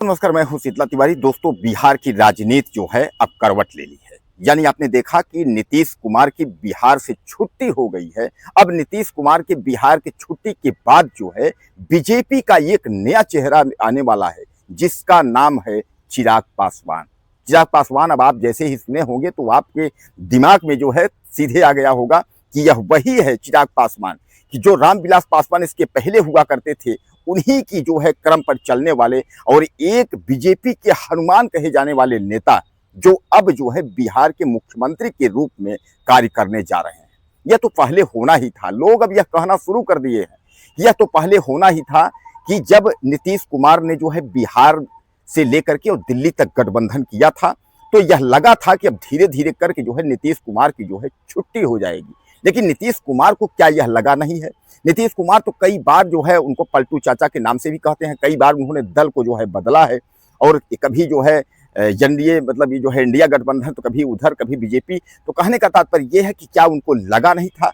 नमस्कार, मैं हूं शीतला तिवारी। दोस्तों, बिहार की राजनीति जो है अब करवट ले ली है। यानी आपने देखा कि नीतीश कुमार की बिहार से छुट्टी हो गई है। अब नीतीश कुमार के बिहार की छुट्टी के बाद जो है बीजेपी का एक नया चेहरा आने वाला है, जिसका नाम है चिराग पासवान। चिराग पासवान, अब आप जैसे ही सुने होंगे तो आपके दिमाग में जो है सीधे आ गया होगा कि यह वही है चिराग पासवान, कि जो रामविलास पासवान इसके पहले हुआ करते थे, उन्हीं की जो है क्रम पर चलने वाले और एक बीजेपी के हनुमान कहे जाने वाले नेता, जो अब जो है बिहार के मुख्यमंत्री के रूप में कार्य करने जा रहे हैं। यह तो पहले होना ही था। लोग अब यह कहना शुरू कर दिए हैं, यह तो पहले होना ही था कि जब नीतीश कुमार ने जो है बिहार से लेकर के और दिल्ली तक गठबंधन किया था, तो यह लगा था कि अब धीरे धीरे करके जो है नीतीश कुमार की जो है छुट्टी हो जाएगी। लेकिन नीतीश कुमार को क्या यह लगा नहीं है? नीतीश कुमार तो कई बार जो है, उनको पलटू चाचा के नाम से भी कहते हैं, कई बार उन्होंने दल को जो है बदला है। और कभी जो है एनडीए, मतलब ये जो है इंडिया गठबंधन, तो कभी उधर कभी बीजेपी। तो कहने का तात्पर्य यह है कि क्या उनको लगा नहीं था?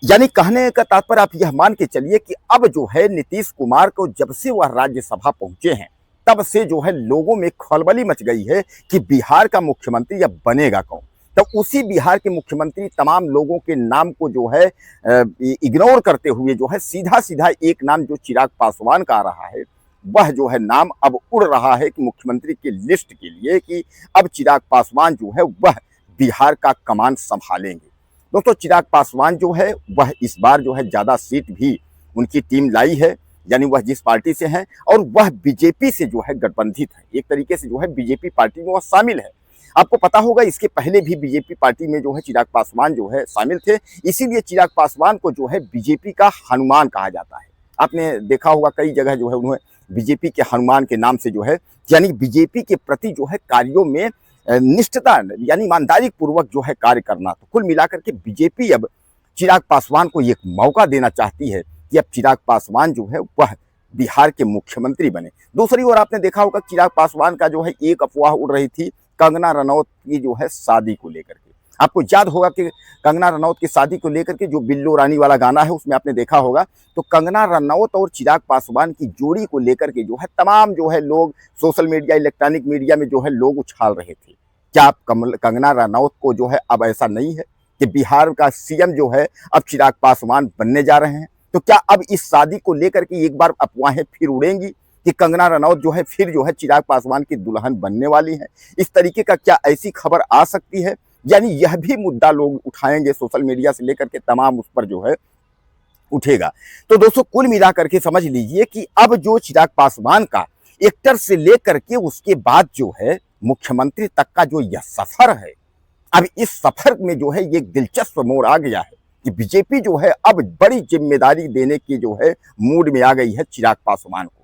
यानी कहने का तात्पर्य आप यह मान के चलिए कि अब जो है नीतीश कुमार को जब से वह राज्यसभा पहुंचे हैं, तब से जो है लोगों में खलबली मच गई है कि बिहार का मुख्यमंत्री अब बनेगा कौन। तो उसी बिहार के मुख्यमंत्री तमाम लोगों के नाम को जो है इग्नोर करते हुए जो है सीधा सीधा एक नाम जो चिराग पासवान का आ रहा है, वह जो है नाम अब उड़ रहा है कि मुख्यमंत्री की लिस्ट के लिए, कि अब चिराग पासवान जो है वह बिहार का कमान संभालेंगे। दोस्तों, चिराग पासवान जो है वह इस बार जो है ज़्यादा सीट भी उनकी टीम लाई है, यानी वह जिस पार्टी से हैं, और वह बीजेपी से जो है गठबंधित है। एक तरीके से जो है बीजेपी पार्टी में वह शामिल है। आपको पता होगा, इसके पहले भी बीजेपी पार्टी में जो है चिराग पासवान जो है शामिल थे। इसीलिए चिराग पासवान को जो है बीजेपी का हनुमान कहा जाता है। आपने देखा होगा कई जगह जो है उन्हें बीजेपी के हनुमान के नाम से जो है, यानी बीजेपी के प्रति जो है कार्यों में निष्ठता, यानी ईमानदारी पूर्वक जो है कार्य करना। तो कुल मिलाकर के बीजेपी अब चिराग पासवान को एक मौका देना चाहती है कि अब चिराग पासवान जो है वह बिहार के मुख्यमंत्री बने। दूसरी ओर आपने देखा होगा चिराग पासवान का जो है एक अफवाह उड़ रही थी कंगना रनौत की जो है शादी को लेकर के। आपको याद होगा कि कंगना रनौत की शादी को लेकर के जो बिल्लो रानी वाला गाना है, उसमें आपने देखा होगा, तो कंगना रनौत और चिराग पासवान की जोड़ी को लेकर के जो है तमाम जो है लोग सोशल मीडिया, इलेक्ट्रॉनिक मीडिया में जो है लोग उछाल रहे थे। क्या आप कंगना रनौत को जो है अब ऐसा नहीं है कि बिहार का सीएम जो है अब चिराग पासवान बनने जा रहे हैं? तो क्या अब इस शादी को लेकर के एक बार अफवाहें फिर उड़ेंगी कि कंगना रनौत जो है फिर जो है चिराग पासवान की दुल्हन बनने वाली है? इस तरीके का क्या ऐसी खबर आ सकती है? यानी यह भी मुद्दा लोग उठाएंगे, सोशल मीडिया से लेकर के तमाम उस पर जो है उठेगा। तो दोस्तों, कुल मिलाकर के समझ लीजिए कि अब जो चिराग पासवान का एक्टर से लेकर के उसके बाद जो है मुख्यमंत्री तक का जो यह सफर है, अब इस सफर में जो है एक दिलचस्प मोड़ आ गया है कि बीजेपी जो है अब बड़ी जिम्मेदारी देने की जो है मूड में आ गई है चिराग पासवान को।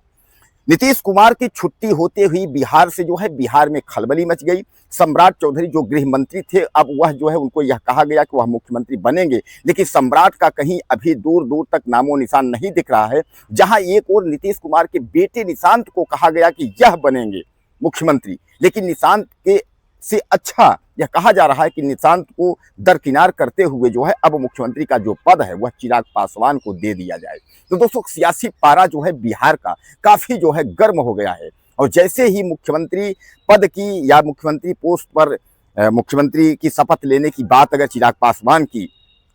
नीतीश कुमार की छुट्टी होते हुई बिहार से जो है बिहार में खलबली मच गई। सम्राट चौधरी जो गृह मंत्री थे, अब वह जो है उनको यह कहा गया कि वह मुख्यमंत्री बनेंगे, लेकिन सम्राट का कहीं अभी दूर दूर तक नामो निशान नहीं दिख रहा है। जहां एक और नीतीश कुमार के बेटे निशांत को कहा गया कि यह बनेंगे मुख्यमंत्री, लेकिन निशांत के से अच्छा यह कहा जा रहा है कि निशांत को दरकिनार करते हुए जो है अब मुख्यमंत्री का जो पद है वह चिराग पासवान को दे दिया जाए। तो दोस्तों, सियासी पारा जो है बिहार का काफी जो है गर्म हो गया है। और जैसे ही मुख्यमंत्री पद की या मुख्यमंत्री पोस्ट पर मुख्यमंत्री की शपथ लेने की बात अगर चिराग पासवान की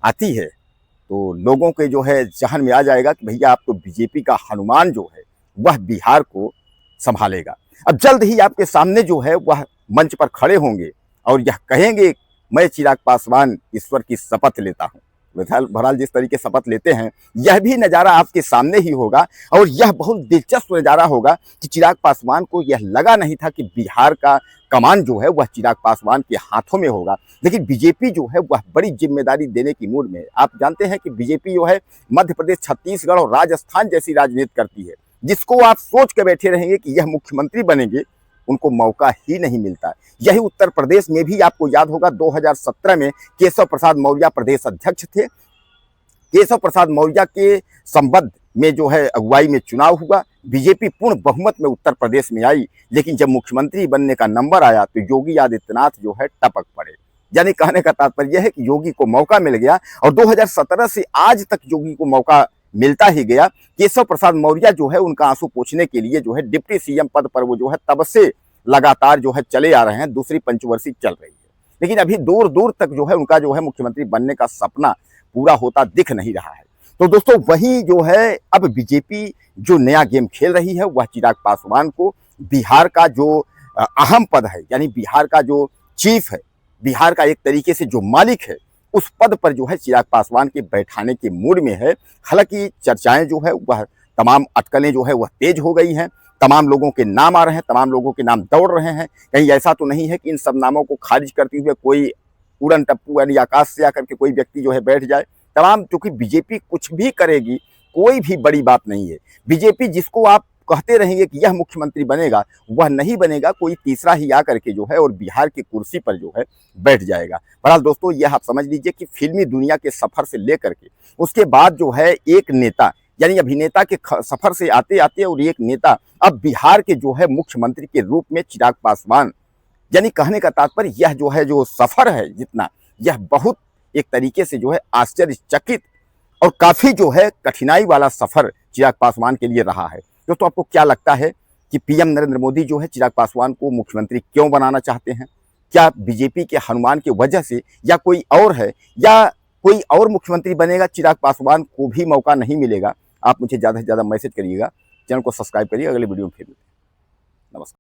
आती है, तो लोगों के जो है जहन में आ जाएगा कि भैया, आप तो बीजेपी का हनुमान जो है वह बिहार को संभालेगा। अब जल्द ही आपके सामने जो है वह मंच पर खड़े होंगे और यह कहेंगे, मैं चिराग पासवान ईश्वर की शपथ लेता हूं। बहरहाल जिस तरीके शपथ लेते हैं, यह भी नज़ारा आपके सामने ही होगा। और यह बहुत दिलचस्प नज़ारा होगा कि चिराग पासवान को यह लगा नहीं था कि बिहार का कमान जो है वह चिराग पासवान के हाथों में होगा, लेकिन बीजेपी जो है वह बड़ी जिम्मेदारी देने की मूड में है। आप जानते हैं कि बीजेपी जो है मध्य प्रदेश, छत्तीसगढ़ और राजस्थान जैसी राजनीति करती है। जिसको आप सोच के बैठे रहेंगे कि यह मुख्यमंत्री बनेंगे, उनको मौका ही नहीं मिलता। यही उत्तर प्रदेश में भी आपको याद होगा 2017 में केशव प्रसाद मौर्य प्रदेश अध्यक्ष थे। केशव प्रसाद मौर्य के संबंध में जो है अगुवाई में चुनाव हुआ, बीजेपी पूर्ण बहुमत में उत्तर प्रदेश में आई, लेकिन जब मुख्यमंत्री बनने का नंबर आया तो योगी आदित्यनाथ जो है टपक पड़े। यानी कहने का तात्पर्य यह है कि योगी को मौका मिल गया और 2017 से आज तक योगी को मौका मिलता ही गया। केशव प्रसाद मौर्य जो है उनका आंसू पोंछने के लिए जो है डिप्टी सीएम पद पर वो जो है तब से लगातार जो है चले आ रहे हैं, दूसरी पंचवर्षीय चल रही है, लेकिन अभी दूर दूर तक जो है उनका जो है मुख्यमंत्री बनने का सपना पूरा होता दिख नहीं रहा है। तो दोस्तों वही जो है अब बीजेपी जो नया गेम खेल रही है वह चिराग पासवान को बिहार का जो अहम पद है, यानी बिहार का जो चीफ है, बिहार का एक तरीके से जो मालिक है, उस पद पर जो है चिराग पासवान के बैठाने के मूड में है। हालांकि चर्चाएं जो है वह तमाम अटकलें जो है वह तेज हो गई हैं, तमाम लोगों के नाम आ रहे हैं, तमाम लोगों के नाम दौड़ रहे हैं। कहीं ऐसा तो नहीं है कि इन सब नामों को खारिज करते हुए कोई उड़न टप्पू यानी आकाश से आकर के कोई व्यक्ति जो है बैठ जाए। तमाम, क्योंकि बीजेपी कुछ भी करेगी, कोई भी बड़ी बात नहीं है। बीजेपी जिसको आप कहते रहेंगे कि यह मुख्यमंत्री बनेगा, वह नहीं बनेगा, कोई तीसरा ही आकर के जो है और बिहार की कुर्सी पर जो है बैठ जाएगा। बहरहाल दोस्तों यह आप समझ लीजिए कि फिल्मी दुनिया के सफर से लेकर के उसके बाद जो है एक नेता यानी अभिनेता के सफर से आते आते और एक नेता अब बिहार के जो है मुख्यमंत्री के रूप में चिराग पासवान, यानी कहने का तात्पर्य यह जो है जो सफर है जितना, यह बहुत एक तरीके से जो है आश्चर्यचकित और काफी जो है कठिनाई वाला सफर चिराग पासवान के लिए रहा है। दोस्तों आपको क्या लगता है कि पीएम नरेंद्र मोदी जो है चिराग पासवान को मुख्यमंत्री क्यों बनाना चाहते हैं? क्या बीजेपी के हनुमान की वजह से, या कोई और है, या कोई और मुख्यमंत्री बनेगा, चिराग पासवान को भी मौका नहीं मिलेगा? आप मुझे ज़्यादा से ज़्यादा मैसेज करिएगा, चैनल को सब्सक्राइब करिए। अगले वीडियो में फिर मिलते हैं। नमस्कार।